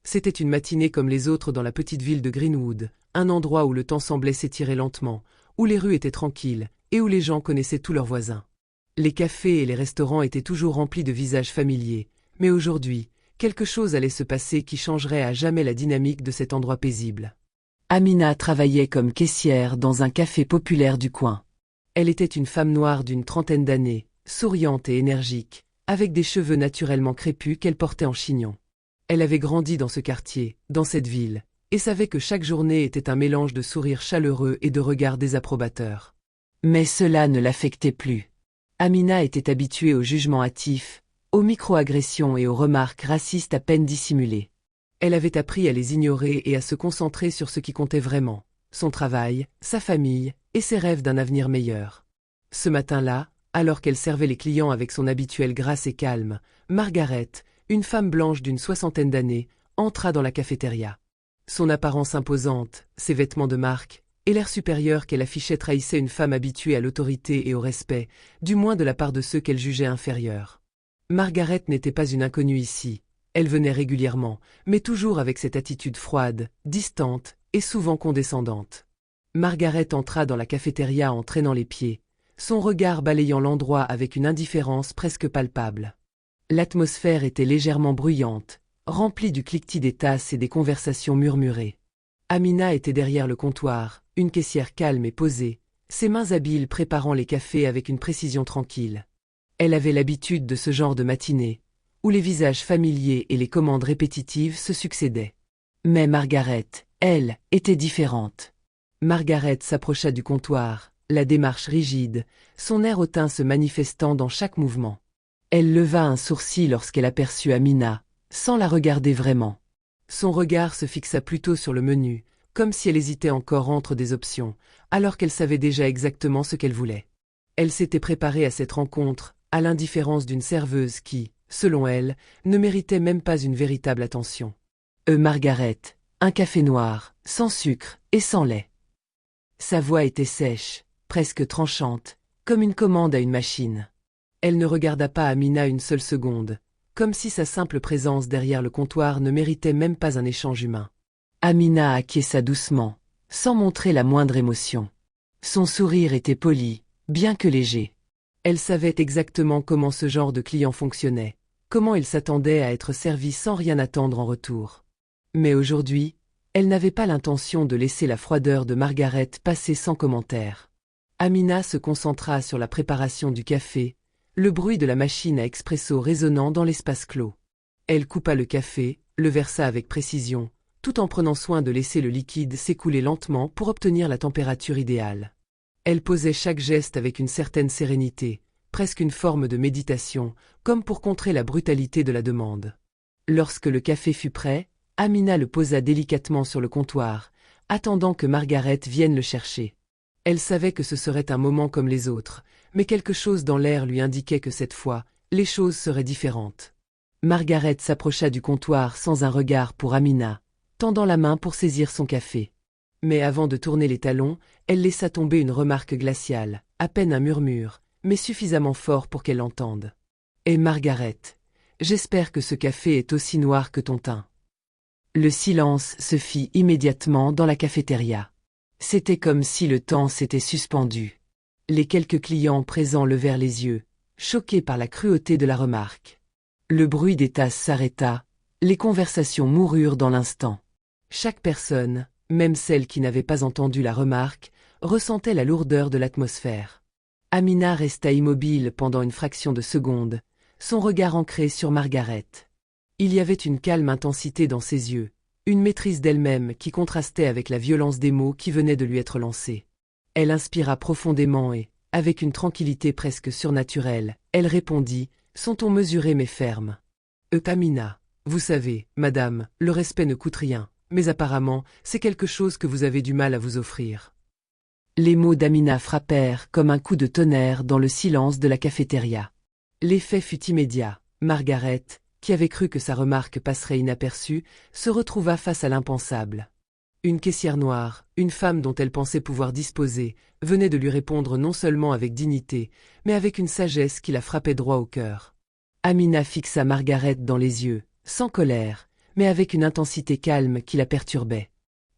C'était une matinée comme les autres dans la petite ville de Greenwood, un endroit où le temps semblait s'étirer lentement, où les rues étaient tranquilles, et où les gens connaissaient tous leurs voisins. Les cafés et les restaurants étaient toujours remplis de visages familiers, mais aujourd'hui, quelque chose allait se passer qui changerait à jamais la dynamique de cet endroit paisible. Amina travaillait comme caissière dans un café populaire du coin. Elle était une femme noire d'une trentaine d'années, souriante et énergique, avec des cheveux naturellement crépus qu'elle portait en chignon. Elle avait grandi dans ce quartier, dans cette ville, et savait que chaque journée était un mélange de sourires chaleureux et de regards désapprobateurs. Mais cela ne l'affectait plus. Amina était habituée aux jugements hâtifs, aux micro-agressions et aux remarques racistes à peine dissimulées. Elle avait appris à les ignorer et à se concentrer sur ce qui comptait vraiment, son travail, sa famille et ses rêves d'un avenir meilleur. Ce matin-là, alors qu'elle servait les clients avec son habituelle grâce et calme, Margaret, une femme blanche d'une soixantaine d'années, entra dans la cafétéria. Son apparence imposante, ses vêtements de marque, et l'air supérieur qu'elle affichait trahissaient une femme habituée à l'autorité et au respect, du moins de la part de ceux qu'elle jugeait inférieurs. Margaret n'était pas une inconnue ici. Elle venait régulièrement, mais toujours avec cette attitude froide, distante et souvent condescendante. Margaret entra dans la cafétéria en traînant les pieds, son regard balayant l'endroit avec une indifférence presque palpable. L'atmosphère était légèrement bruyante, remplie du cliquetis des tasses et des conversations murmurées. Amina était derrière le comptoir, une caissière calme et posée, ses mains habiles préparant les cafés avec une précision tranquille. Elle avait l'habitude de ce genre de matinée, où les visages familiers et les commandes répétitives se succédaient. Mais Margaret, elle, était différente. Margaret s'approcha du comptoir, la démarche rigide, son air hautain se manifestant dans chaque mouvement. Elle leva un sourcil lorsqu'elle aperçut Amina, sans la regarder vraiment. Son regard se fixa plutôt sur le menu, comme si elle hésitait encore entre des options, alors qu'elle savait déjà exactement ce qu'elle voulait. Elle s'était préparée à cette rencontre, à l'indifférence d'une serveuse qui, selon elle, ne méritait même pas une véritable attention. Margaret, un café noir, sans sucre et sans lait. Sa voix était sèche, presque tranchante, comme une commande à une machine. Elle ne regarda pas Amina une seule seconde, comme si sa simple présence derrière le comptoir ne méritait même pas un échange humain. Amina acquiesça doucement, sans montrer la moindre émotion. Son sourire était poli, bien que léger. Elle savait exactement comment ce genre de client fonctionnait, comment il s'attendait à être servi sans rien attendre en retour. Mais aujourd'hui, elle n'avait pas l'intention de laisser la froideur de Margaret passer sans commentaire. Amina se concentra sur la préparation du café, le bruit de la machine à expresso résonnant dans l'espace clos. Elle coupa le café, le versa avec précision, tout en prenant soin de laisser le liquide s'écouler lentement pour obtenir la température idéale. Elle posait chaque geste avec une certaine sérénité, presque une forme de méditation, comme pour contrer la brutalité de la demande. Lorsque le café fut prêt, Amina le posa délicatement sur le comptoir, attendant que Margaret vienne le chercher. Elle savait que ce serait un moment comme les autres, mais quelque chose dans l'air lui indiquait que cette fois, les choses seraient différentes. Margaret s'approcha du comptoir sans un regard pour Amina, tendant la main pour saisir son café. Mais avant de tourner les talons, elle laissa tomber une remarque glaciale, à peine un murmure, mais suffisamment fort pour qu'elle l'entende. « Et Margaret, j'espère que ce café est aussi noir que ton teint. » Le silence se fit immédiatement dans la cafétéria. C'était comme si le temps s'était suspendu. Les quelques clients présents levèrent les yeux, choqués par la cruauté de la remarque. Le bruit des tasses s'arrêta, les conversations moururent dans l'instant. Chaque personne, même celle qui n'avait pas entendu la remarque, ressentait la lourdeur de l'atmosphère. Amina resta immobile pendant une fraction de seconde, son regard ancré sur Margaret. Il y avait une calme intensité dans ses yeux, une maîtrise d'elle-même qui contrastait avec la violence des mots qui venaient de lui être lancés. Elle inspira profondément et, avec une tranquillité presque surnaturelle, elle répondit, son ton mesuré mais ferme. « Amina, vous savez, madame, le respect ne coûte rien, mais apparemment, c'est quelque chose que vous avez du mal à vous offrir. » Les mots d'Amina frappèrent comme un coup de tonnerre dans le silence de la cafétéria. L'effet fut immédiat. Margaret, qui avait cru que sa remarque passerait inaperçue, se retrouva face à l'impensable. Une caissière noire, une femme dont elle pensait pouvoir disposer, venait de lui répondre non seulement avec dignité, mais avec une sagesse qui la frappait droit au cœur. Amina fixa Margaret dans les yeux, sans colère, mais avec une intensité calme qui la perturbait.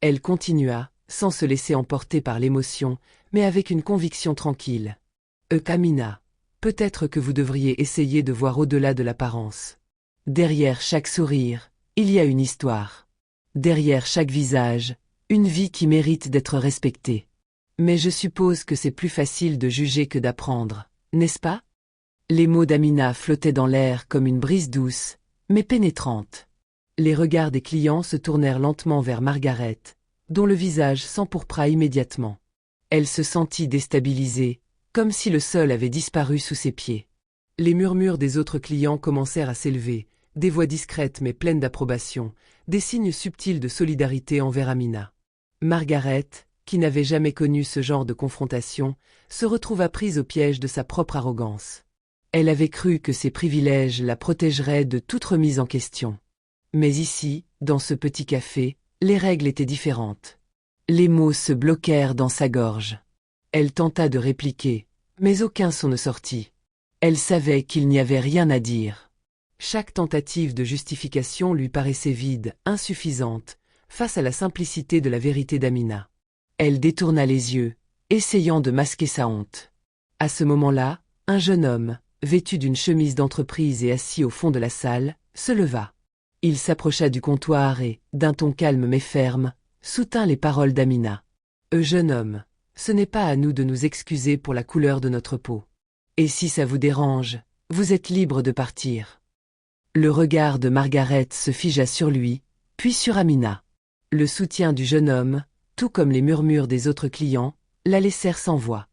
Elle continua, sans se laisser emporter par l'émotion, mais avec une conviction tranquille. Amina, peut-être que vous devriez essayer de voir au-delà de l'apparence. Derrière chaque sourire, il y a une histoire. Derrière chaque visage, une vie qui mérite d'être respectée. Mais je suppose que c'est plus facile de juger que d'apprendre, n'est-ce pas? Les mots d'Amina flottaient dans l'air comme une brise douce, mais pénétrante. Les regards des clients se tournèrent lentement vers Margaret, dont le visage s'empourpra immédiatement. Elle se sentit déstabilisée, comme si le sol avait disparu sous ses pieds. Les murmures des autres clients commencèrent à s'élever, des voix discrètes mais pleines d'approbation, des signes subtils de solidarité envers Amina. Margaret, qui n'avait jamais connu ce genre de confrontation, se retrouva prise au piège de sa propre arrogance. Elle avait cru que ses privilèges la protégeraient de toute remise en question. Mais ici, dans ce petit café, les règles étaient différentes. Les mots se bloquèrent dans sa gorge. Elle tenta de répliquer, mais aucun son ne sortit. Elle savait qu'il n'y avait rien à dire. Chaque tentative de justification lui paraissait vide, insuffisante, face à la simplicité de la vérité d'Amina. Elle détourna les yeux, essayant de masquer sa honte. À ce moment-là, un jeune homme, vêtu d'une chemise d'entreprise et assis au fond de la salle, se leva. Il s'approcha du comptoir et, d'un ton calme mais ferme, soutint les paroles d'Amina. « Jeune homme, ce n'est pas à nous de nous excuser pour la couleur de notre peau. Et si ça vous dérange, vous êtes libre de partir. » Le regard de Margaret se figea sur lui, puis sur Amina. Le soutien du jeune homme, tout comme les murmures des autres clients, la laissèrent sans voix.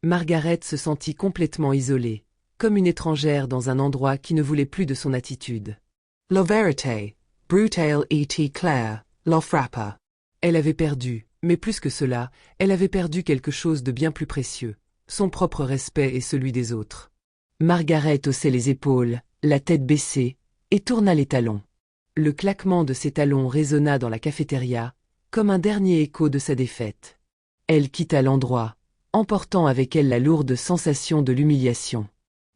Margaret se sentit complètement isolée, comme une étrangère dans un endroit qui ne voulait plus de son attitude. La vérité, brutale et claire, la frappa. Elle avait perdu, mais plus que cela, elle avait perdu quelque chose de bien plus précieux, son propre respect et celui des autres. Margaret haussait les épaules, la tête baissée, et tourna les talons. Le claquement de ses talons résonna dans la cafétéria, comme un dernier écho de sa défaite. Elle quitta l'endroit, emportant avec elle la lourde sensation de l'humiliation.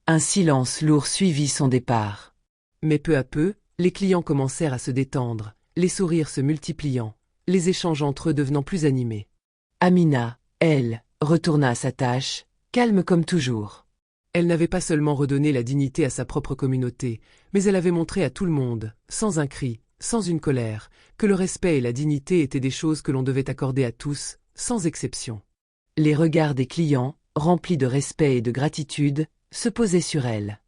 Un silence lourd suivit son départ. Mais peu à peu, les clients commencèrent à se détendre, les sourires se multipliant, les échanges entre eux devenant plus animés. Amina, elle, retourna à sa tâche, calme comme toujours. Elle n'avait pas seulement redonné la dignité à sa propre communauté, mais elle avait montré à tout le monde, sans un cri, sans une colère, que le respect et la dignité étaient des choses que l'on devait accorder à tous, sans exception. Les regards des clients, remplis de respect et de gratitude, se posaient sur elle.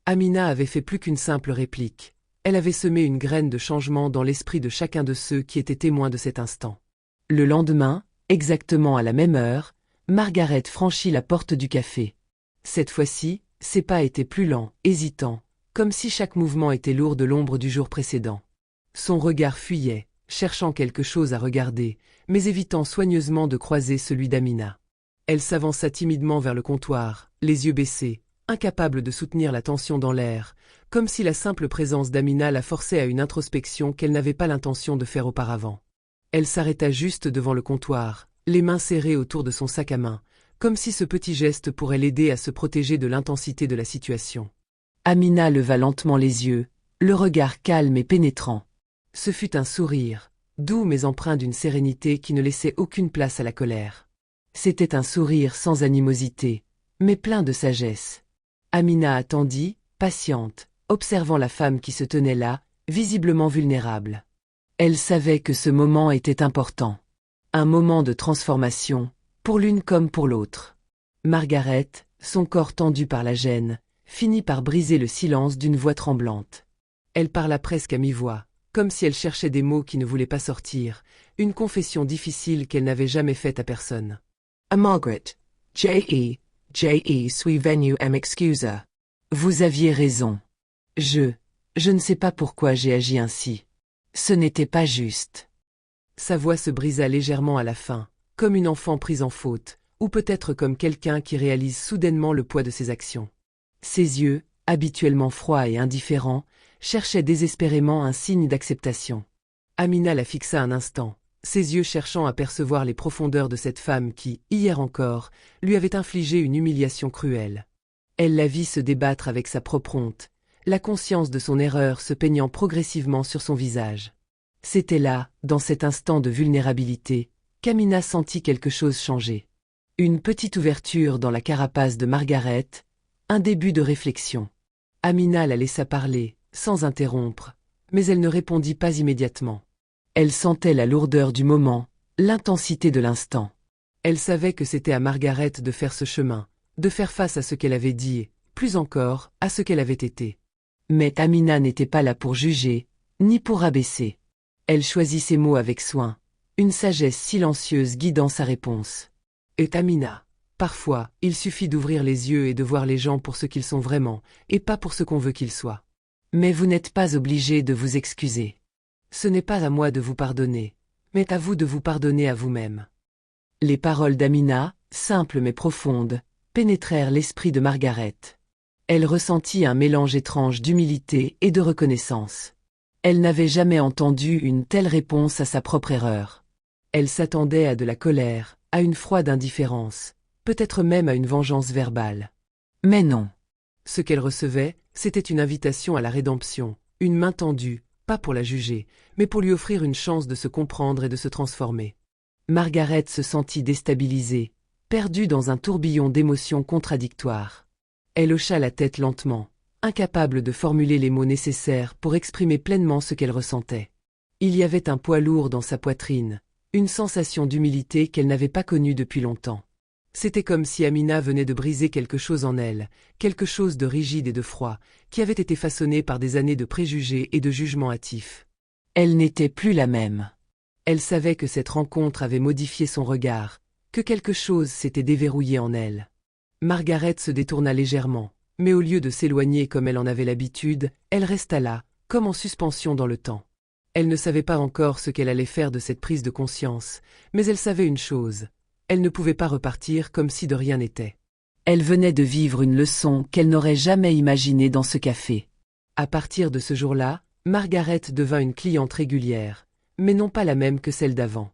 Amina avait fait plus qu'une simple réplique. Elle avait semé une graine de changement dans l'esprit de chacun de ceux qui étaient témoins de cet instant. Le lendemain, exactement à la même heure, Margaret franchit la porte du café. Cette fois-ci, ses pas étaient plus lents, hésitants, comme si chaque mouvement était lourd de l'ombre du jour précédent. Son regard fuyait, cherchant quelque chose à regarder, mais évitant soigneusement de croiser celui d'Amina. Elle s'avança timidement vers le comptoir, les yeux baissés, incapable de soutenir la tension dans l'air, comme si la simple présence d'Amina la forçait à une introspection qu'elle n'avait pas l'intention de faire auparavant. Elle s'arrêta juste devant le comptoir, les mains serrées autour de son sac à main, comme si ce petit geste pourrait l'aider à se protéger de l'intensité de la situation. Amina leva lentement les yeux, le regard calme et pénétrant. Ce fut un sourire, doux mais empreint d'une sérénité qui ne laissait aucune place à la colère. C'était un sourire sans animosité, mais plein de sagesse. Amina attendit, patiente, observant la femme qui se tenait là, visiblement vulnérable. Elle savait que ce moment était important. Un moment de transformation, pour l'une comme pour l'autre. Margaret, son corps tendu par la gêne, finit par briser le silence d'une voix tremblante. Elle parla presque à mi-voix, comme si elle cherchait des mots qui ne voulaient pas sortir, une confession difficile qu'elle n'avait jamais faite à personne. À Margaret, J.E. suis venu m'excuser. Vous aviez raison. Je ne sais pas pourquoi j'ai agi ainsi. Ce n'était pas juste. Sa voix se brisa légèrement à la fin, comme une enfant prise en faute, ou peut-être comme quelqu'un qui réalise soudainement le poids de ses actions. Ses yeux, habituellement froids et indifférents, cherchaient désespérément un signe d'acceptation. Amina la fixa un instant, ses yeux cherchant à percevoir les profondeurs de cette femme qui, hier encore, lui avait infligé une humiliation cruelle. Elle la vit se débattre avec sa propre honte, la conscience de son erreur se peignant progressivement sur son visage. C'était là, dans cet instant de vulnérabilité, qu'Amina sentit quelque chose changer. Une petite ouverture dans la carapace de Margaret, un début de réflexion. Amina la laissa parler, sans interrompre, mais elle ne répondit pas immédiatement. Elle sentait la lourdeur du moment, l'intensité de l'instant. Elle savait que c'était à Margaret de faire ce chemin, de faire face à ce qu'elle avait dit et, plus encore, à ce qu'elle avait été. Mais Amina n'était pas là pour juger, ni pour rabaisser. Elle choisit ses mots avec soin, une sagesse silencieuse guidant sa réponse. Et Amina, parfois, il suffit d'ouvrir les yeux et de voir les gens pour ce qu'ils sont vraiment, et pas pour ce qu'on veut qu'ils soient. Mais vous n'êtes pas obligé de vous excuser. Ce n'est pas à moi de vous pardonner, mais à vous de vous pardonner à vous-même. Les paroles d'Amina, simples mais profondes, pénétrèrent l'esprit de Margaret. Elle ressentit un mélange étrange d'humilité et de reconnaissance. Elle n'avait jamais entendu une telle réponse à sa propre erreur. Elle s'attendait à de la colère, à une froide indifférence, peut-être même à une vengeance verbale. Mais non. Ce qu'elle recevait, c'était une invitation à la rédemption, une main tendue, pas pour la juger, mais pour lui offrir une chance de se comprendre et de se transformer. Margaret se sentit déstabilisée, perdue dans un tourbillon d'émotions contradictoires. Elle hocha la tête lentement, incapable de formuler les mots nécessaires pour exprimer pleinement ce qu'elle ressentait. Il y avait un poids lourd dans sa poitrine, une sensation d'humilité qu'elle n'avait pas connue depuis longtemps. C'était comme si Amina venait de briser quelque chose en elle, quelque chose de rigide et de froid, qui avait été façonné par des années de préjugés et de jugements hâtifs. Elle n'était plus la même. Elle savait que cette rencontre avait modifié son regard, que quelque chose s'était déverrouillé en elle. Margaret se détourna légèrement, mais au lieu de s'éloigner comme elle en avait l'habitude, elle resta là, comme en suspension dans le temps. Elle ne savait pas encore ce qu'elle allait faire de cette prise de conscience, mais elle savait une chose. Elle ne pouvait pas repartir comme si de rien n'était. Elle venait de vivre une leçon qu'elle n'aurait jamais imaginée dans ce café. À partir de ce jour-là, Margaret devint une cliente régulière, mais non pas la même que celle d'avant.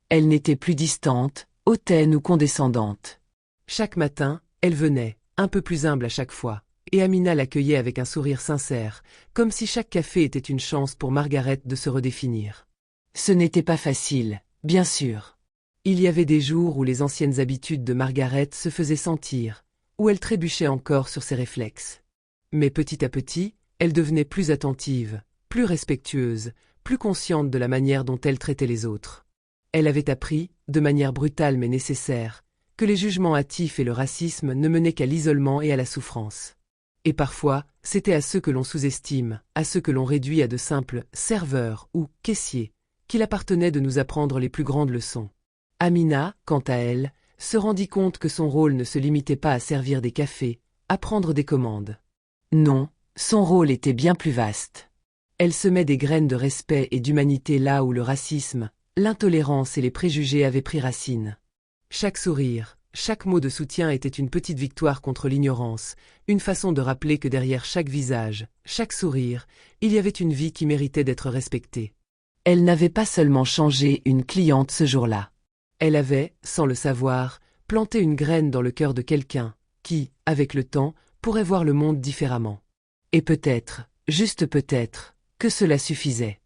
Elle n'était plus distante, hautaine ou condescendante. Chaque matin, elle venait, un peu plus humble à chaque fois, et Amina l'accueillait avec un sourire sincère, comme si chaque café était une chance pour Margaret de se redéfinir. Ce n'était pas facile, bien sûr. Il y avait des jours où les anciennes habitudes de Margaret se faisaient sentir, où elle trébuchait encore sur ses réflexes. Mais petit à petit, elle devenait plus attentive, plus respectueuse, plus consciente de la manière dont elle traitait les autres. Elle avait appris, de manière brutale mais nécessaire, que les jugements hâtifs et le racisme ne menaient qu'à l'isolement et à la souffrance. Et parfois, c'était à ceux que l'on sous-estime, à ceux que l'on réduit à de simples serveurs ou caissiers, qu'il appartenait de nous apprendre les plus grandes leçons. Amina, quant à elle, se rendit compte que son rôle ne se limitait pas à servir des cafés, à prendre des commandes. Non, son rôle était bien plus vaste. Elle semait des graines de respect et d'humanité là où le racisme, l'intolérance et les préjugés avaient pris racine. Chaque sourire, chaque mot de soutien était une petite victoire contre l'ignorance, une façon de rappeler que derrière chaque visage, chaque sourire, il y avait une vie qui méritait d'être respectée. Elle n'avait pas seulement changé une cliente ce jour-là. Elle avait, sans le savoir, planté une graine dans le cœur de quelqu'un, qui, avec le temps, pourrait voir le monde différemment. Et peut-être, juste peut-être, que cela suffisait.